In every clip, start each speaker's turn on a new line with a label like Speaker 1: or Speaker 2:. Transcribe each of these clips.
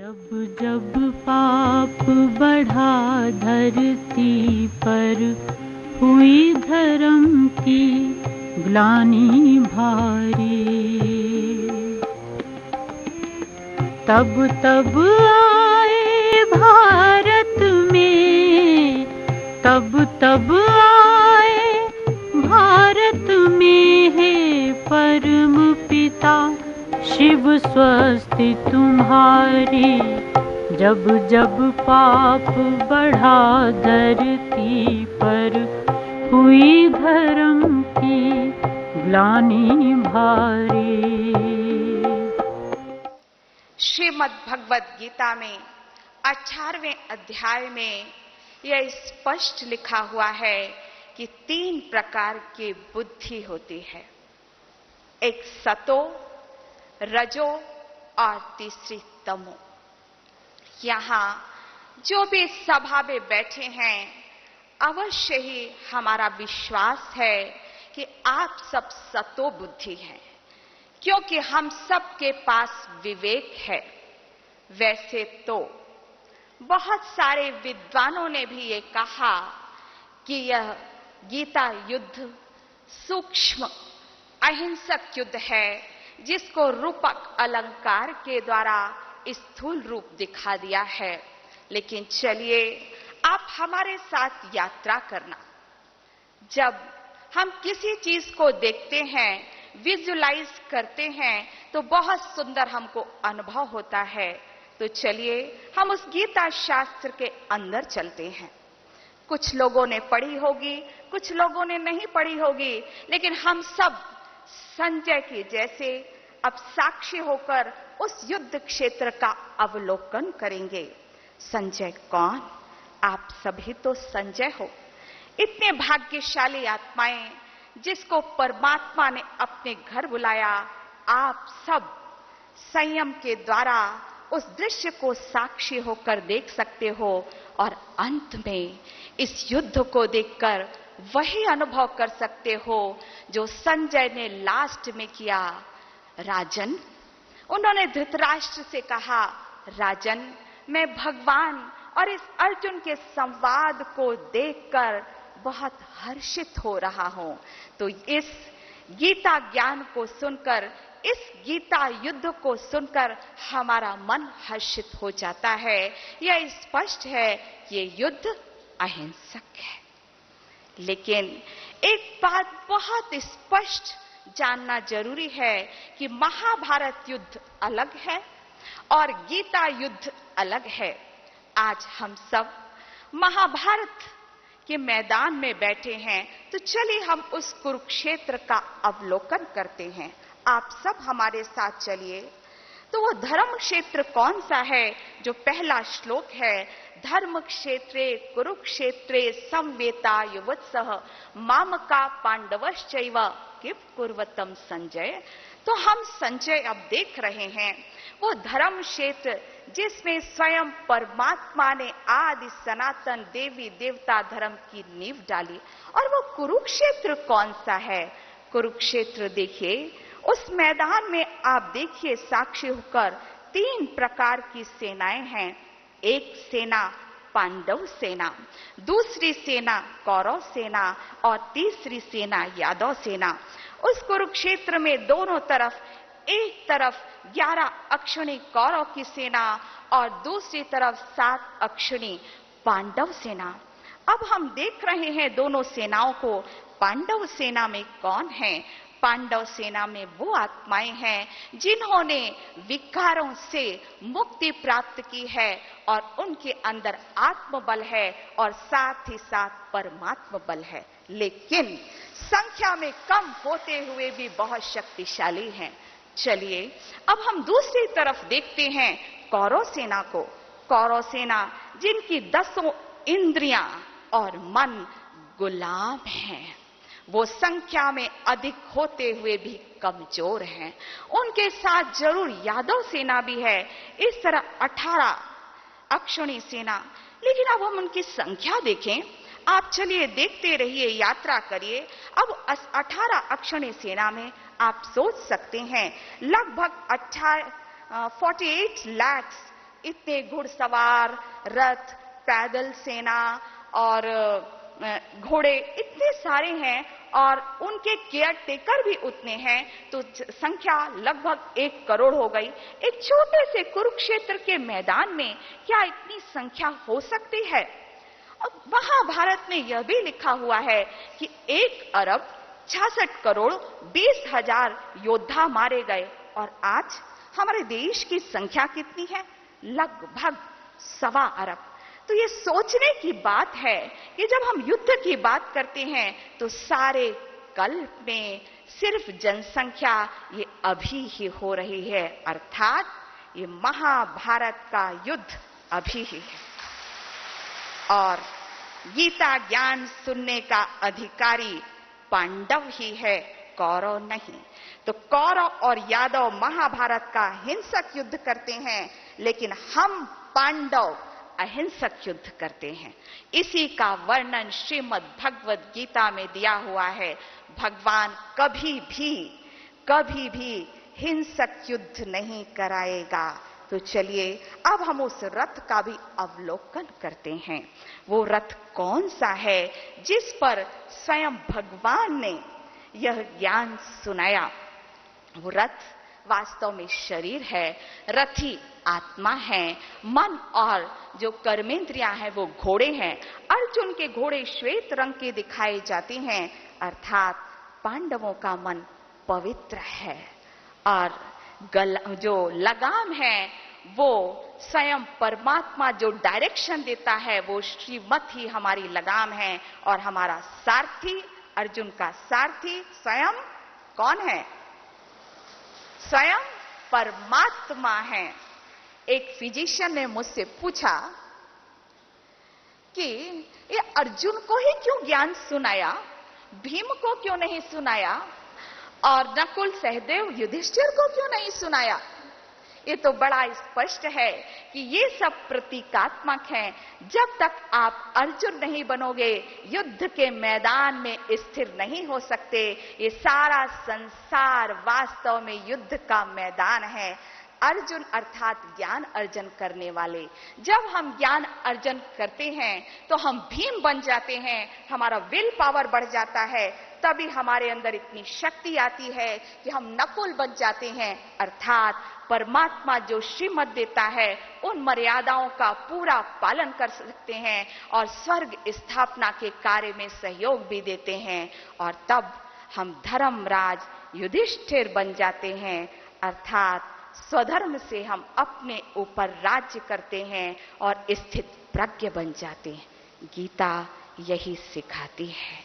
Speaker 1: जब जब पाप बढ़ा धरती पर, हुई धर्म की ग्लानि भारी। तब तब आए भारत में, तब तब आए भारत में, हे परम पिता शिव स्वस्ति तुम्हारी। जब जब पाप बढ़ा धरती पर, हुई धर्म की ग्लानि भारी।
Speaker 2: श्रीमद् भगवद गीता में 18वें अध्याय में यह स्पष्ट लिखा हुआ है कि 3 प्रकार की बुद्धि होती है, एक सतो, रजो और तीसरी तमो। यहाँ जो भी सभा में बैठे हैं, अवश्य ही हमारा विश्वास है कि आप सब सतो बुद्धि हैं, क्योंकि हम सब के पास विवेक है। वैसे तो बहुत सारे विद्वानों ने भी ये कहा कि यह गीता युद्ध सूक्ष्म अहिंसक युद्ध है, जिसको रूपक अलंकार के द्वारा स्थूल रूप दिखा दिया है। लेकिन चलिए आप हमारे साथ यात्रा करना। जब हम किसी चीज को देखते हैं, विजुलाइज करते हैं, तो बहुत सुंदर हमको अनुभव होता है। तो चलिए हम उस गीता शास्त्र के अंदर चलते हैं। कुछ लोगों ने पढ़ी होगी, कुछ लोगों ने नहीं पढ़ी होगी, लेकिन हम सब संजय के जैसे अब साक्षी होकर उस युद्ध क्षेत्र का अवलोकन करेंगे। संजय कौन? आप सभी तो संजय हो। इतने भाग्यशाली आत्माएं जिसको परमात्मा ने अपने घर बुलाया। आप सब संयम के द्वारा उस दृश्य को साक्षी होकर देख सकते हो और अंत में इस युद्ध को देखकर वही अनुभव कर सकते हो जो संजय ने लास्ट में किया। राजन, उन्होंने धृतराष्ट्र से कहा, राजन मैं भगवान और इस अर्जुन के संवाद को देखकर बहुत हर्षित हो रहा हूं। तो इस गीता ज्ञान को सुनकर, इस गीता युद्ध को सुनकर हमारा मन हर्षित हो जाता है। यह स्पष्ट है ये युद्ध अहिंसक है। लेकिन एक बात बहुत स्पष्ट जानना जरूरी है कि महाभारत युद्ध अलग है और गीता युद्ध अलग है। आज हम सब महाभारत के मैदान में बैठे हैं, तो चलिए हम उस कुरुक्षेत्र का अवलोकन करते हैं। आप सब हमारे साथ चलिए। तो वो धर्म क्षेत्र कौन सा है? जो पहला श्लोक है, धर्म क्षेत्रे कुरुक्षेत्रे संवेता युवत्सः मामका पांडवश्चैव किम कुर्वतम संजय। तो हम संजय अब देख रहे हैं वो धर्म क्षेत्र जिसमें स्वयं परमात्मा ने आदि सनातन देवी देवता धर्म की नींव डाली। और वो कुरुक्षेत्र कौन सा है? कुरुक्षेत्र देखिए, उस मैदान में आप देखिए साक्षी होकर 3 प्रकार की सेनाएं हैं। एक सेना पांडव सेना, दूसरी सेना कौरव सेना और तीसरी सेना यादव सेना। उस कुरुक्षेत्र में दोनों तरफ, एक तरफ 11 अक्षणी कौरव की सेना और दूसरी तरफ 7 अक्षणी पांडव सेना। अब हम देख रहे हैं दोनों सेनाओं को। पांडव सेना में कौन है? पांडव सेना में वो आत्माएं हैं जिन्होंने विकारों से मुक्ति प्राप्त की है और उनके अंदर आत्मबल है और साथ ही साथ परमात्मा बल है, लेकिन संख्या में कम होते हुए भी बहुत शक्तिशाली हैं। चलिए अब हम दूसरी तरफ देखते हैं कौरव सेना को। कौरव सेना जिनकी 10 इंद्रियां और मन गुलाम हैं, वो संख्या में अधिक होते हुए भी कमजोर हैं। उनके साथ जरूर यादव सेना भी है, इस तरह 18 अक्षणी सेना। लेकिन अब हम उनकी संख्या देखें। आप चलिए देखते रहिए, यात्रा करिए। अब 18 अक्षणी सेना में आप सोच सकते हैं लगभग 48 लाख इतने घुड़सवार, रथ, पैदल सेना और घोड़े इतने सारे हैं और उनके केयर टेकर भी उतने हैं, तो संख्या लगभग 1 करोड़ हो गई। एक छोटे से कुरुक्षेत्र के मैदान में क्या इतनी संख्या हो सकती है? और महाभारत में यह भी लिखा हुआ है कि 1 अरब 66 करोड़ 20 हजार योद्धा मारे गए। और आज हमारे देश की संख्या कितनी है? लगभग 1.25 अरब। तो ये सोचने की बात है कि जब हम युद्ध की बात करते हैं तो सारे कल्प में सिर्फ जनसंख्या ये अभी ही हो रही है, अर्थात ये महाभारत का युद्ध अभी ही है। और गीता ज्ञान सुनने का अधिकारी पांडव ही है, कौरव नहीं। तो कौरव और यादव महाभारत का हिंसक युद्ध करते हैं, लेकिन हम पांडव अहिंसक युद्ध करते हैं। इसी का वर्णन श्रीमद् भगवद गीता में दिया हुआ है। भगवान कभी भी हिंसक युद्ध नहीं कराएगा। तो चलिए अब हम उस रथ का भी अवलोकन करते हैं। वो रथ कौन सा है जिस पर स्वयं भगवान ने यह ज्ञान सुनाया? वो रथ वास्तव में शरीर है, रथी आत्मा है, मन और जो कर्मेंद्रियां हैं वो घोड़े हैं। अर्जुन के घोड़े श्वेत रंग के दिखाए जाते हैं, अर्थात पांडवों का मन पवित्र है। और जो लगाम है वो स्वयं परमात्मा जो डायरेक्शन देता है, वो श्रीमत ही हमारी लगाम है। और हमारा सारथी, अर्जुन का सारथी स्वयं कौन है? स्वयं परमात्मा है। एक फिजिशियन ने मुझसे पूछा कि ये अर्जुन को ही क्यों ज्ञान सुनाया, भीम को क्यों नहीं सुनाया, और नकुल, सहदेव, युधिष्ठिर को क्यों नहीं सुनाया? ये तो बड़ा स्पष्ट है कि ये सब प्रतीकात्मक हैं। जब तक आप अर्जुन नहीं बनोगे, युद्ध के मैदान में स्थिर नहीं हो सकते। ये सारा संसार वास्तव में युद्ध का मैदान है। अर्जुन अर्थात ज्ञान अर्जन करने वाले। जब हम ज्ञान अर्जन करते हैं तो हम भीम बन जाते हैं, हमारा विल पावर बढ़ जाता है। तभी हमारे अंदर इतनी शक्ति आती है कि हम नकुल बन जाते हैं, अर्थात परमात्मा जो श्रीमत देता है उन मर्यादाओं का पूरा पालन कर सकते हैं और स्वर्ग स्थापना के कार्य में सहयोग भी देते हैं। और तब हम धर्मराज युधिष्ठिर बन जाते हैं, अर्थात स्वधर्म से हम अपने ऊपर राज्य करते हैं और स्थित प्रज्ञ बन जाते हैं। गीता यही सिखाती है।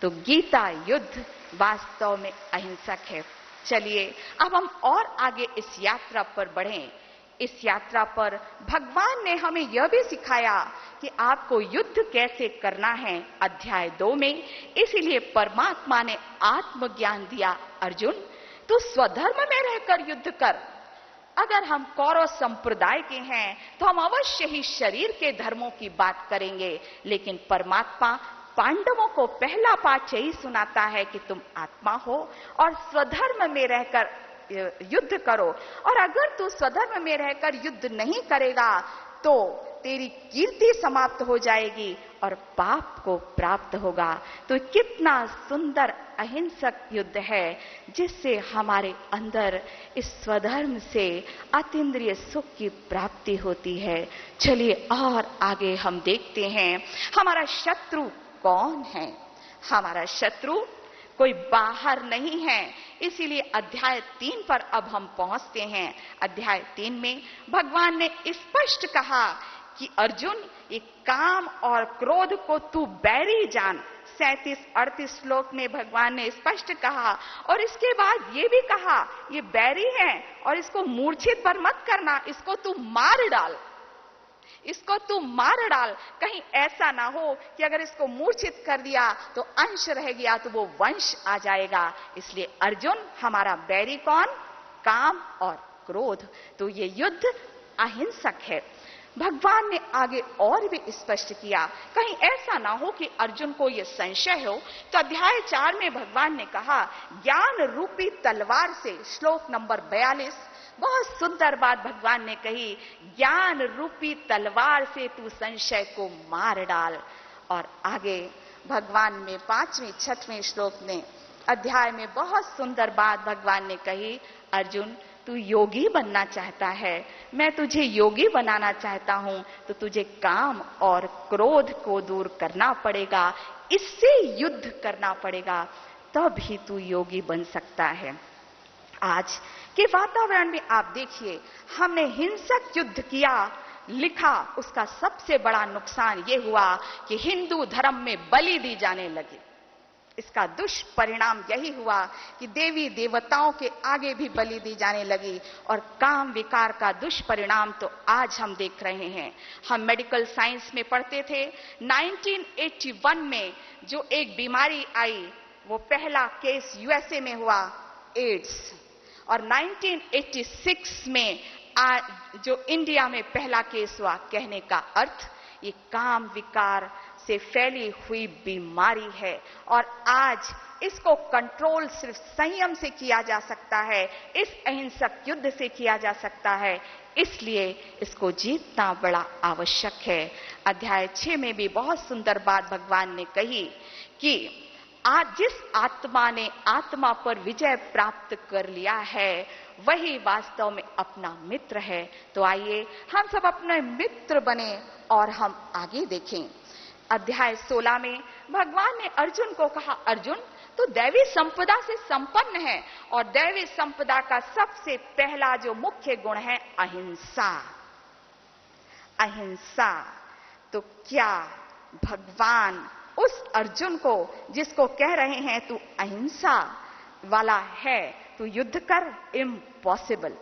Speaker 2: तो गीता युद्ध वास्तव में अहिंसक है। चलिए अब हम और आगे इस यात्रा पर बढ़ें। इस यात्रा पर भगवान ने हमें यह भी सिखाया कि आपको युद्ध कैसे करना है, अध्याय 2 में। इसीलिए परमात्मा ने आत्मज्ञान दिया। अर्जुन, तू स्वधर्म में रहकर युद्ध कर। अगर हम कौरव संप्रदाय के हैं तो हम अवश्य ही शरीर के धर्मों की बात करेंगे, लेकिन परमात्मा पांडवों को पहला पाठ यही सुनाता है कि तुम आत्मा हो और स्वधर्म में रहकर युद्ध करो। और अगर तू स्वधर्म में रहकर युद्ध नहीं करेगा तो तेरी कीर्ति समाप्त हो जाएगी और पाप को प्राप्त होगा। तो कितना सुंदर अहिंसक युद्ध है जिससे हमारे अंदर इस स्वधर्म से अतीन्द्रिय सुख की प्राप्ति होती है। चलिए और आगे हम देखते हैं हमारा शत्रु कौन है। हमारा शत्रु कोई बाहर नहीं है। इसीलिए अध्याय 3 पर अब हम पहुंचते हैं। अध्याय 3 में भगवान ने स्पष्ट कहा कि अर्जुन, ये काम और क्रोध को तू बैरी जान। 37-38 श्लोक में भगवान ने स्पष्ट कहा। और इसके बाद ये भी कहा ये बैरी है और इसको मूर्छित पर मत करना, इसको तू मार डाल, इसको तू मार डाल। कहीं ऐसा ना हो कि अगर इसको मूर्छित कर दिया तो अंश रह गया तो वो वंश आ जाएगा। इसलिए अर्जुन, हमारा बैरी कौन? काम और क्रोध। तो ये युद्ध अहिंसक है। भगवान ने आगे और भी स्पष्ट किया, कहीं ऐसा ना हो कि अर्जुन को यह संशय हो। तो अध्याय 4 में भगवान ने कहा, ज्ञान रूपी तलवार से, श्लोक नंबर 42, बहुत सुंदर बात भगवान ने कही, ज्ञान रूपी तलवार से तू संशय को मार डाल। और आगे भगवान में 5वें 6वें श्लोक में अध्याय में बहुत सुंदर बात भगवान ने कही, अर्जुन तू योगी बनना चाहता है, मैं तुझे योगी बनाना चाहता हूं, तो तुझे काम और क्रोध को दूर करना पड़ेगा, इससे युद्ध करना पड़ेगा, तब ही तू योगी बन सकता है। आज के वातावरण में आप देखिए, हमने हिंसक युद्ध किया, लिखा, उसका सबसे बड़ा नुकसान यह हुआ कि हिंदू धर्म में बलि दी जाने लगी। इसका दुष्परिणाम यही हुआ कि देवी देवताओं के आगे भी बलि दी जाने लगी, और काम विकार का दुष्परिणाम तो आज हम देख रहे हैं। हम मेडिकल साइंस में पढ़ते थे, 1981 में जो एक बीमारी आई, वो पहला केस यूएसए में हुआ, एड्स, और 1986 में जो इंडिया में पहला केस हुआ। कहने का अर्थ ये काम विकार से फैली हुई बीमारी है, और आज इसको कंट्रोल सिर्फ संयम से किया जा सकता है, इस अहिंसक युद्ध से किया जा सकता है, इसलिए इसको जीतना बड़ा आवश्यक है। अध्याय 6 में भी बहुत सुंदर बात भगवान ने कही कि आज जिस आत्मा ने आत्मा पर विजय प्राप्त कर लिया है, वही वास्तव में अपना मित्र है। तो आइए हम सब अपने मित्र बने और हम आगे देखें। अध्याय 16 में भगवान ने अर्जुन को कहा, अर्जुन तो दैवी संपदा से संपन्न है, और दैवी संपदा का सबसे पहला जो मुख्य गुण है अहिंसा। अहिंसा। तो क्या भगवान उस अर्जुन को, जिसको कह रहे हैं तू अहिंसा वाला है, तू युद्ध कर, इम्पॉसिबल।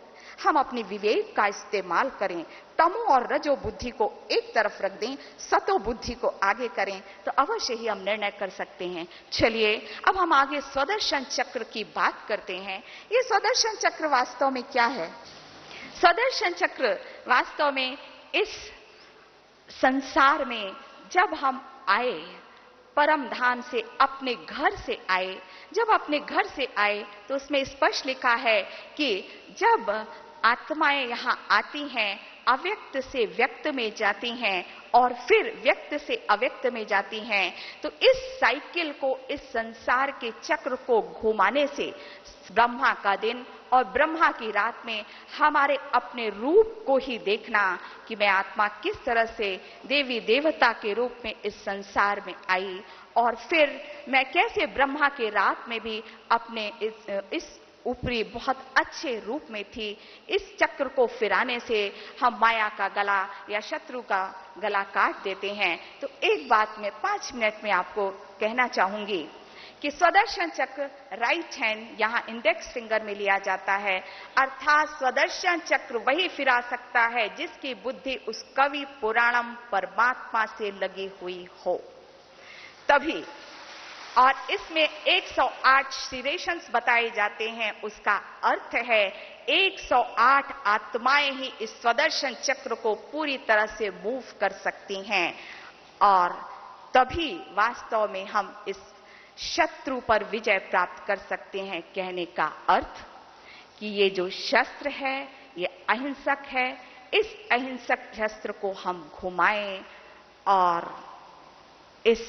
Speaker 2: हम अपनी विवेक का इस्तेमाल करें, तमो और रजो बुद्धि को एक तरफ रख दें, सतो बुद्धि को आगे करें, तो अवश्य ही हम निर्णय कर सकते हैं। चलिए अब हम आगे स्वदर्शन चक्र की बात करते हैं। ये स्वदर्शन चक्र वास्तव में क्या है? स्वदर्शन चक्र वास्तव में इस संसार में जब हम आए, परम धाम से, अपने घर से आए, जब अपने घर से आए तो उसमें स्पष्ट लिखा है कि जब आत्माएं यहाँ आती हैं, अव्यक्त से व्यक्त में जाती हैं और फिर व्यक्त से अव्यक्त में जाती हैं, तो इस साइकिल को, इस संसार के चक्र को घुमाने से ब्रह्मा का दिन और ब्रह्मा की रात में हमारे अपने रूप को ही देखना कि मैं आत्मा किस तरह से देवी देवता के रूप में इस संसार में आई, और फिर मैं कैसे ब्रह्मा के रात में भी अपने इस ऊपरी बहुत अच्छे रूप में थी। इस चक्र को फिराने से हम माया का गला या शत्रु का गला काट देते हैं। तो एक बात मैं 5 मिनट में आपको कहना चाहूंगी कि स्वदर्शन चक्र राइट हैंड यहाँ इंडेक्स फिंगर में लिया जाता है, अर्थात स्वदर्शन चक्र वही फिरा सकता है जिसकी बुद्धि उस कवि पुराणम परमात्मा से लगी हुई हो, तभी। और इसमें 108 सिरेशंस बताए जाते हैं। उसका अर्थ है 108 आत्माएं ही इस स्वदर्शन चक्र को पूरी तरह से मूव कर सकती हैं, और तभी वास्तव में हम इस शत्रु पर विजय प्राप्त कर सकते हैं। कहने का अर्थ कि ये जो शस्त्र है ये अहिंसक है, इस अहिंसक शस्त्र को हम घुमाएं और इस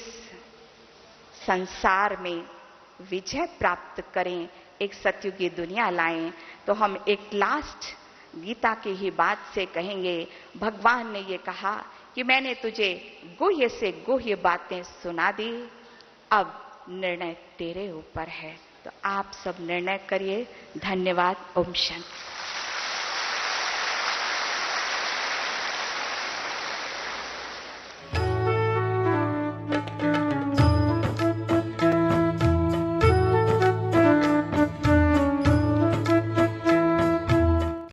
Speaker 2: संसार में विजय प्राप्त करें, एक सत्युगी दुनिया लाएं। तो हम एक लास्ट गीता की ही बात से कहेंगे। भगवान ने ये कहा कि मैंने तुझे गुह्य से गुह्य बातें सुना दी, अब निर्णय तेरे ऊपर है। तो आप सब निर्णय करिए। धन्यवाद। ओम शांति।